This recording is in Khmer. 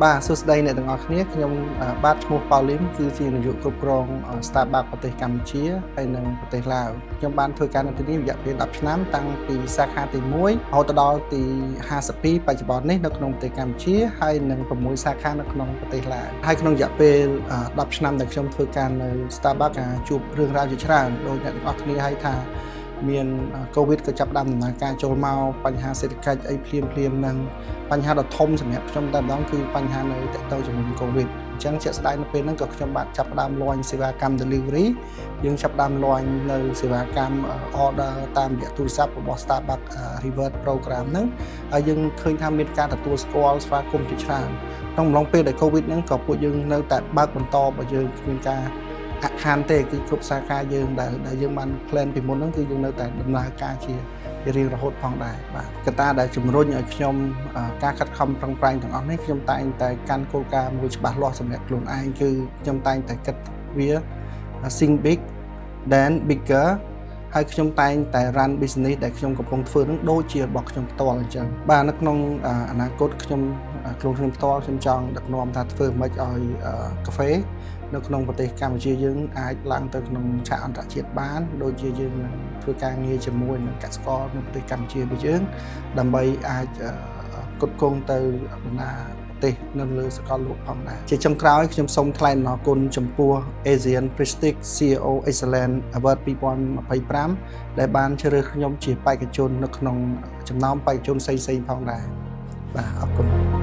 បាទសួស្តីអ្នកទាំងអស់គ្នាខ្ញុំបាទឈ្មោះប៉ៅលីមគឺជានាយកគ្រប់គ្រង Starbucks ប្រទេសកម្ពុជាហើយនិងប្រទេសឡាវខ្ញុំបានធ្វើការនៅទីនេះរយៈពេល10ឆ្នាំតាំងពីសាខាទី1រហូតដល់ទី52បច្ចុប្បន្ននេះនៅក្នុងប្រទេសកម្ពុជាហើយនិង6សាខានៅក្នុងប្រទេសឡាវហើយក្នុងរយៈពេល10ឆ្នាំដែលខ្ញុំធ្វើការនៅ Starbucks ជួបរឿងរ៉ាវជាច្រើនដោយអ្នកទាំងអស់គ្នាហើយថាមានកូវីដក៏ចាប់ផ្ដើមដំណើរការចូលមកបញ្ហាសេដ្ឋកិច្ចអីភ្លាមនឹងបញ្ហាដ៏ធំសម្រាប់ខ្ញុំតែម្ដងគឺបញ្ហានៅតទៅជាមួយកូវីដអញ្ចឹងជាក់ស្ដែងនៅពេលហ្នឹងក៏ខ្ញុំបានចាប់ផ្ដើម launch សេវាកម្ម delivery យើងចាប់ផ្ដើម launch នៅសេវាកម្ម order តាមរយៈទូរស័ព្ទរបស់ Starbucks Reward Program ហ្នឹងហើយយើងឃើញថាមានការទទួលស្គាល់ស្វាគមន៍ជាច្រើនក្នុងអំឡុងពេលដែលកូវីដហ្នឹងក៏ពួកយើងនៅតែបើកបន្តបើយើងគ្មានការអខានទេគឺគ្រប់សាខាយើងដែលយើងបាន plan ពីមុនហ្នឹងគឺយើងនៅតែដំណើរការជារៀងរហូតផងដែរបាទកត្តាដែលជំរុញឲ្យខ្ញុំការខិតខំប្រឹងប្រែងទាំងអស់នេះខ្ញុំតែងតែកាន់គោលការណ៍មួយច្បាស់លាស់សម្រាប់ខ្លួនឯងគឺខ្ញុំតែងតែគិតវា think big then bigger ហើយខ្ញុំតែងតែ run business ដែលខ្ញុំកំពុងធ្វើនឹងដូចជារបស់ខ្ញុំផ្ទាល់អញ្ចឹងបាទនៅក្នុងអនាគតខ្ញុំខ្លួនខ្ញុំផ្ទាល់ខ្ញុំចង់ដឹកនាំថាធ្វើម៉េចឲ្យកាហ្វេនៅក្នុងប្រទេសកម្ពុជាយើងអាចឡើងទៅក្នុងឆាកអន្តរជាតិបានដូចជាយើងនឹងធ្វើការងារជាមួយនឹងកសិករនៅប្រទេសកម្ពុជារបស់យើងដើម្បីអាចផ្គត់ផ្គង់ទៅបណ្ដាប្រទេសនៅលើសកលលោកផងដែរជាចុងក្រោយខ្ញុំសូមថ្លែងអំណរគុណចំពោះ Asian Prestige CEO Excellence Award 2025ដែលបានជ្រើសរើសខ្ញុំជាបេក្ខជននៅក្នុងចំណោមបេក្ខជនផ្សេងៗផងដែរបាទអរគុណ